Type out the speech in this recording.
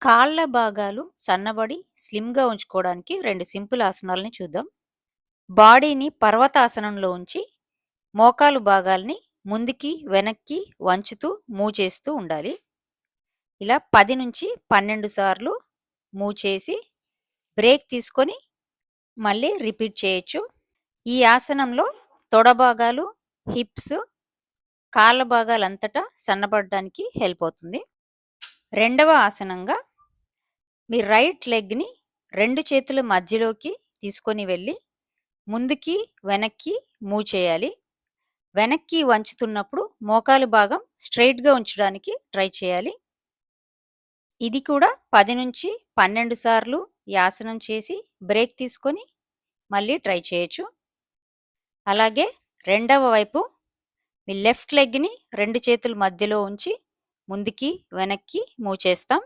కాళ్ళ భాగాలు సన్నబడి స్లిమ్‌గా ఉంచుకోవడానికి 2 సింపుల్ ఆసనాలని చూద్దాం. బాడీని పర్వతాసనంలో ఉంచి, మోకాలు భాగాల్ని ముందుకి, వెనక్కి వంచుతూ మూవ్ చేస్తూ ఉండాలి. ఇలా 10-12 సార్లు మూవ్ చేసి, బ్రేక్ తీసుకొని మళ్ళీ రిపీట్ చేయొచ్చు. ఈ ఆసనంలో తొడ భాగాలు, హిప్స్, కాళ్ళ భాగాలంతటా సన్నబడడానికి హెల్ప్ అవుతుంది. రెండవ ఆసనంగా మీ రైట్ లెగ్‌ని 2 చేతుల మధ్యలోకి తీసుకొని వెళ్ళి, ముందుకి, వెనక్కి మూవ్ చేయాలి. వెనక్కి వంచుతున్నప్పుడు మోకాలు భాగం స్ట్రెయిట్‌గా ఉంచడానికి ట్రై చేయాలి. ఇది కూడా 10-12 సార్లు ఈ ఆసనం చేసి బ్రేక్ తీసుకొని మళ్ళీ ట్రై చేయొచ్చు. అలాగే రెండవ వైపు మీ లెఫ్ట్ లెగ్‌ని 2 చేతుల మధ్యలో ఉంచి ముందుకి, వెనక్కి మూవ్ చేస్తాం.